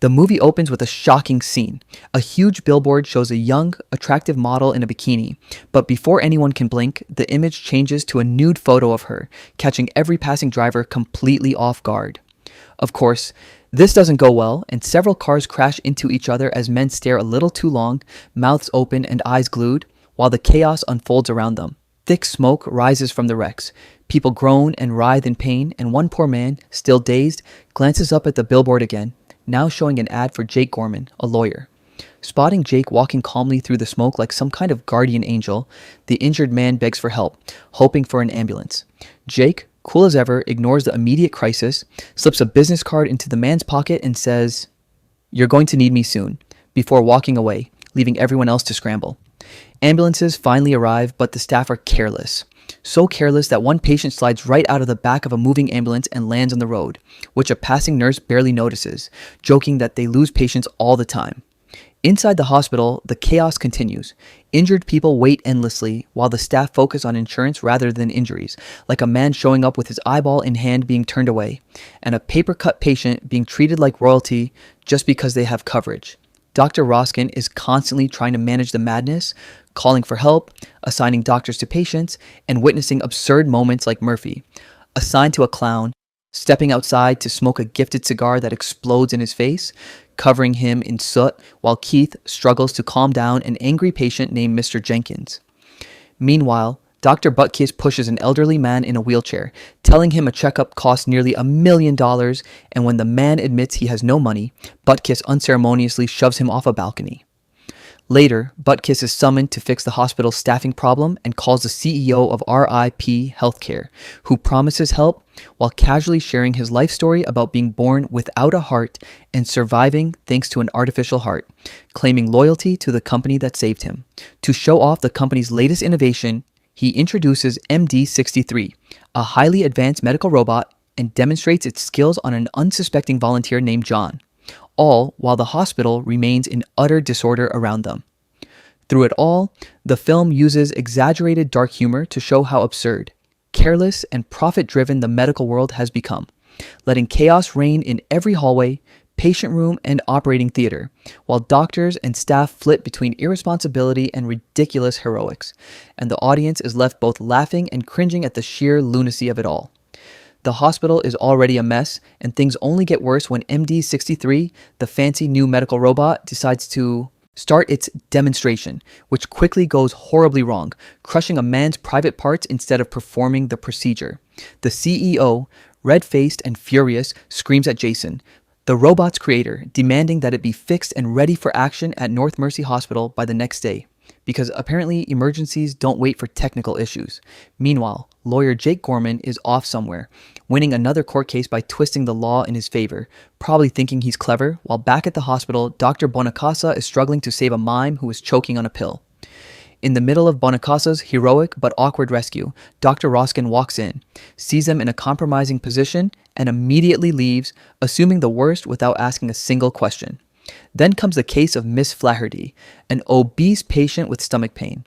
The movie opens with a shocking scene. A huge billboard shows a young, attractive model in a bikini, but before anyone can blink, the image changes to a nude photo of her, catching every passing driver completely off guard. Of course, this doesn't go well, and several cars crash into each other as men stare a little too long, mouths open and eyes glued, while the chaos unfolds around them. Thick smoke rises from the wrecks. People groan and writhe in pain, and one poor man, still dazed, glances up at the billboard again, now showing an ad for Jake Gorman, a lawyer. Spotting Jake walking calmly through the smoke like some kind of guardian angel, the injured man begs for help, hoping for an ambulance. Jake, cool as ever, ignores the immediate crisis, slips a business card into the man's pocket and says, "You're going to need me soon," before walking away, leaving everyone else to scramble. Ambulances finally arrive, but the staff are careless. So careless that one patient slides right out of the back of a moving ambulance and lands on the road, which a passing nurse barely notices, joking that they lose patients all the time. Inside the hospital, the chaos continues. Injured people wait endlessly while the staff focus on insurance rather than injuries, like a man showing up with his eyeball in hand being turned away, and a paper-cut patient being treated like royalty just because they have coverage. Dr. Roskin is constantly trying to manage the madness, calling for help, assigning doctors to patients, and witnessing absurd moments like Murphy, assigned to a clown, stepping outside to smoke a gifted cigar that explodes in his face, covering him in soot, while Keith struggles to calm down an angry patient named Mr. Jenkins. Meanwhile, Dr. Buttkiss pushes an elderly man in a wheelchair, telling him a checkup costs nearly $1 million, and when the man admits he has no money, Buttkiss unceremoniously shoves him off a balcony. Later, Buttkiss is summoned to fix the hospital's staffing problem and calls the CEO of RIP Healthcare, who promises help while casually sharing his life story about being born without a heart and surviving thanks to an artificial heart, claiming loyalty to the company that saved him. To show off the company's latest innovation, he introduces MD-63, a highly advanced medical robot, and demonstrates its skills on an unsuspecting volunteer named John, all while the hospital remains in utter disorder around them. Through it all, the film uses exaggerated dark humor to show how absurd, careless, and profit-driven the medical world has become, letting chaos reign in every hallway, patient room, and operating theater, while doctors and staff flit between irresponsibility and ridiculous heroics, and the audience is left both laughing and cringing at the sheer lunacy of it all. The hospital is already a mess, and things only get worse when MD-63, the fancy new medical robot, decides to start its demonstration, which quickly goes horribly wrong, crushing a man's private parts instead of performing the procedure. The CEO, red-faced and furious, screams at Jason, the robot's creator, demanding that it be fixed and ready for action at North Mercy Hospital by the next day, because apparently emergencies don't wait for technical issues. Meanwhile, lawyer Jake Gorman is off somewhere, winning another court case by twisting the law in his favor, probably thinking he's clever, while back at the hospital, Dr. Bonacasa is struggling to save a mime who is choking on a pill. In the middle of Bonacasa's heroic but awkward rescue, Dr. Roskin walks in, sees them in a compromising position, and immediately leaves, assuming the worst without asking a single question. Then comes the case of Miss Flaherty, an obese patient with stomach pain.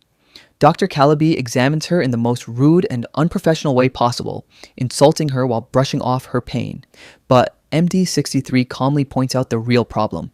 Dr. Calaby examines her in the most rude and unprofessional way possible, insulting her while brushing off her pain. But MD-63 calmly points out the real problem: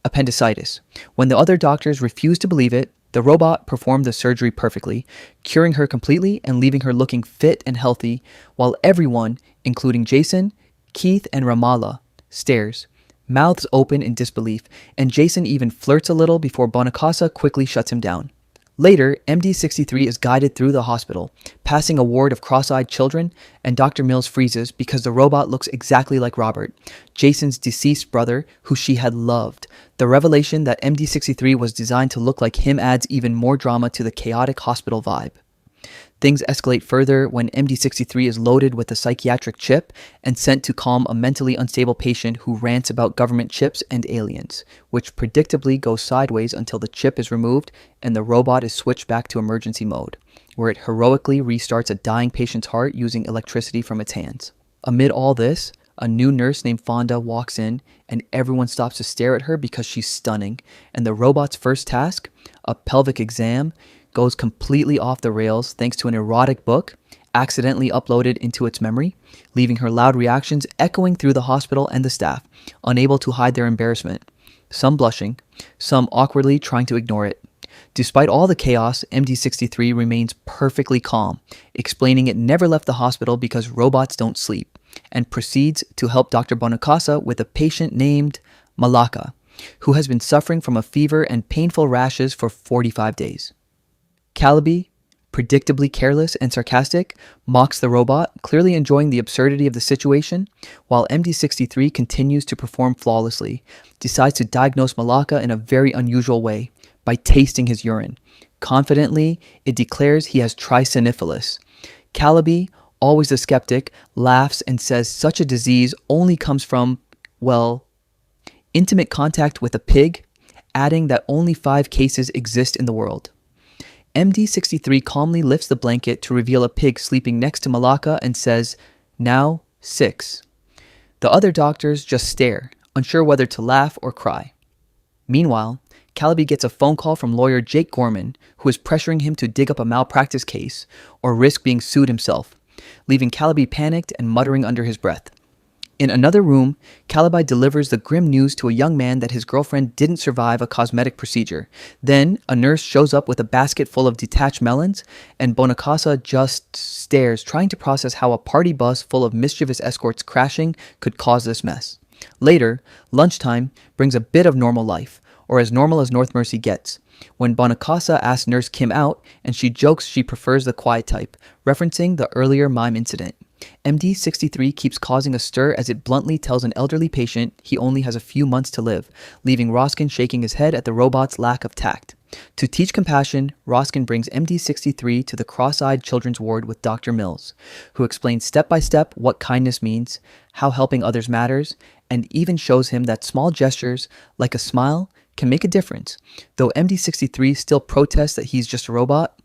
appendicitis. When the other doctors refuse to believe it, the robot performed the surgery perfectly, curing her completely and leaving her looking fit and healthy, while everyone, including Jason, Keith, and Ramallah, stares, mouths open in disbelief, and Jason even flirts a little before Bonacasa quickly shuts him down. Later, MD-63 is guided through the hospital, passing a ward of cross-eyed children, and Dr. Mills freezes because the robot looks exactly like Robert, Jason's deceased brother, who she had loved. The revelation that MD-63 was designed to look like him adds even more drama to the chaotic hospital vibe. Things escalate further when MD-63 is loaded with a psychiatric chip and sent to calm a mentally unstable patient who rants about government chips and aliens, which predictably goes sideways until the chip is removed and the robot is switched back to emergency mode, where it heroically restarts a dying patient's heart using electricity from its hands. Amid all this, a new nurse named Fonda walks in, and everyone stops to stare at her because she's stunning, and the robot's first task, a pelvic exam, goes completely off the rails thanks to an erotic book, accidentally uploaded into its memory, leaving her loud reactions echoing through the hospital and the staff, unable to hide their embarrassment, some blushing, some awkwardly trying to ignore it. Despite all the chaos, MD63 remains perfectly calm, explaining it never left the hospital because robots don't sleep, and proceeds to help Dr. Bonacasa with a patient named Malaka, who has been suffering from a fever and painful rashes for 45 days. Calabi, predictably careless and sarcastic, mocks the robot, clearly enjoying the absurdity of the situation, while MD63 continues to perform flawlessly, decides to diagnose Malaka in a very unusual way, by tasting his urine. Confidently, it declares he has trisyphilis. Calabi, always a skeptic, laughs and says such a disease only comes from, well, intimate contact with a pig, adding that only 5 cases exist in the world. MD63 calmly lifts the blanket to reveal a pig sleeping next to Malaka and says, "Now 6. The other doctors just stare, unsure whether to laugh or cry. Meanwhile, Calabi gets a phone call from lawyer Jake Gorman, who is pressuring him to dig up a malpractice case or risk being sued himself, leaving Calabi panicked and muttering under his breath. In another room, Calabi delivers the grim news to a young man that his girlfriend didn't survive a cosmetic procedure. Then, a nurse shows up with a basket full of detached melons, and Bonacasa just stares, trying to process how a party bus full of mischievous escorts crashing could cause this mess. Later, lunchtime brings a bit of normal life, or as normal as North Mercy gets, when Bonacasa asks Nurse Kim out, and she jokes she prefers the quiet type, referencing the earlier mime incident. MD63 keeps causing a stir as it bluntly tells an elderly patient he only has a few months to live, leaving Roskin shaking his head at the robot's lack of tact. To teach compassion, Roskin brings MD63 to the cross-eyed children's ward with Dr. Mills, who explains step by step what kindness means, how helping others matters, and even shows him that small gestures, like a smile, can make a difference. Though MD63 still protests that he's just a robot,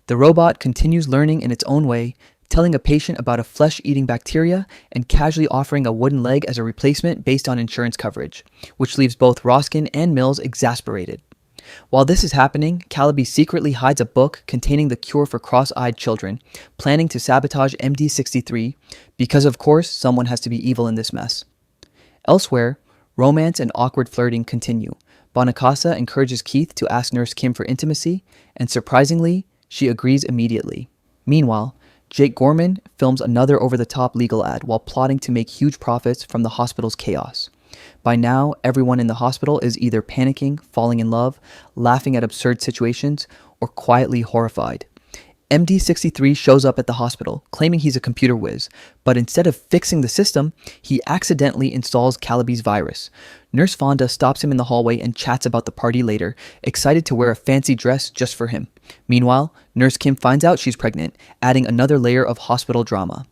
the robot continues learning in its own way, telling a patient about a flesh-eating bacteria and casually offering a wooden leg as a replacement based on insurance coverage, which leaves both Roskin and Mills exasperated. While this is happening, Calabi secretly hides a book containing the cure for cross-eyed children, planning to sabotage MD63, because of course someone has to be evil in this mess. Elsewhere, romance and awkward flirting continue. Bonacasa encourages Keith to ask Nurse Kim for intimacy, and surprisingly, she agrees immediately. Meanwhile, Jake Gorman films another over-the-top legal ad while plotting to make huge profits from the hospital's chaos. By now, everyone in the hospital is either panicking, falling in love, laughing at absurd situations, or quietly horrified. MD63 shows up at the hospital, claiming he's a computer whiz, but instead of fixing the system, he accidentally installs Calabi's virus. Nurse Fonda stops him in the hallway and chats about the party later, excited to wear a fancy dress just for him. Meanwhile, Nurse Kim finds out she's pregnant, adding another layer of hospital drama.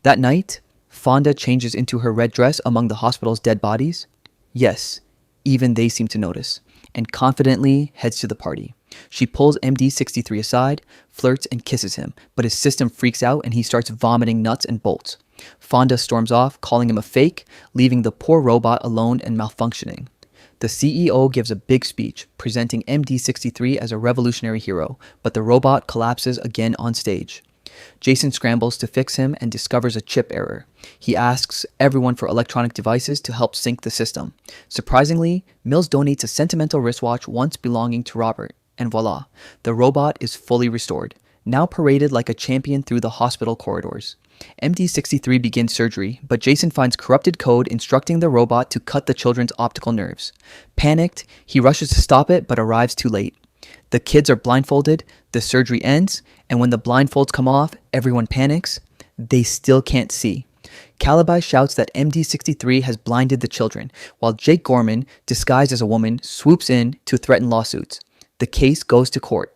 That night, Fonda changes into her red dress among the hospital's dead bodies. Yes, even they seem to notice, and confidently heads to the party. She pulls MD63 aside, flirts, and kisses him, but his system freaks out and he starts vomiting nuts and bolts. Fonda storms off, calling him a fake, leaving the poor robot alone and malfunctioning. The CEO gives a big speech, presenting MD63 as a revolutionary hero, but the robot collapses again on stage. Jason scrambles to fix him and discovers a chip error. He asks everyone for electronic devices to help sync the system. Surprisingly, Mills donates a sentimental wristwatch once belonging to Robert, and voila, the robot is fully restored, now paraded like a champion through the hospital corridors. MD63 begins surgery, but Jason finds corrupted code instructing the robot to cut the children's optical nerves. Panicked, he rushes to stop it but arrives too late. The kids are blindfolded, the surgery ends, and when the blindfolds come off, everyone panics. They still can't see. Calabi shouts that MD63 has blinded the children, while Jake Gorman, disguised as a woman, swoops in to threaten lawsuits. The case goes to court.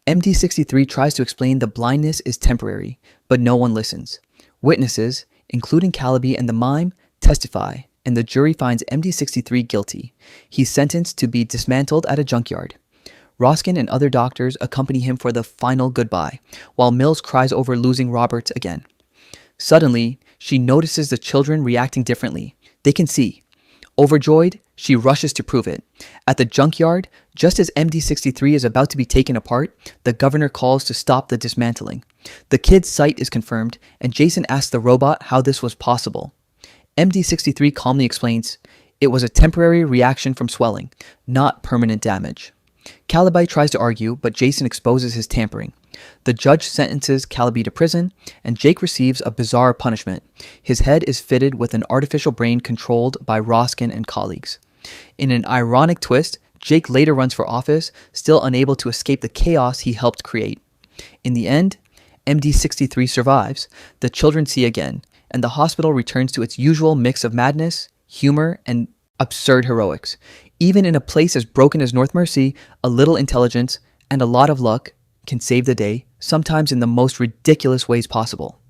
MD63 tries to explain the blindness is temporary, but no one listens. Witnesses, including Calabi and the mime, testify, and the jury finds MD63 guilty. He's sentenced to be dismantled at a junkyard. Roskin and other doctors accompany him for the final goodbye, while Mills cries over losing Robert again. Suddenly, she notices the children reacting differently. They can see. Overjoyed, she rushes to prove it. At the junkyard, just as MD-63 is about to be taken apart, the governor calls to stop the dismantling. The kid's sight is confirmed, and Jason asks the robot how this was possible. MD-63 calmly explains, it was a temporary reaction from swelling, not permanent damage. Calibi tries to argue, but Jason exposes his tampering. The judge sentences Calibi to prison, and Jake receives a bizarre punishment. His head is fitted with an artificial brain controlled by Roskin and colleagues. In an ironic twist, Jake later runs for office, still unable to escape the chaos he helped create. In the end, MD-63 survives, the children see again, and the hospital returns to its usual mix of madness, humor, and absurd heroics. Even in a place as broken as North Mercy, a little intelligence and a lot of luck can save the day, sometimes in the most ridiculous ways possible.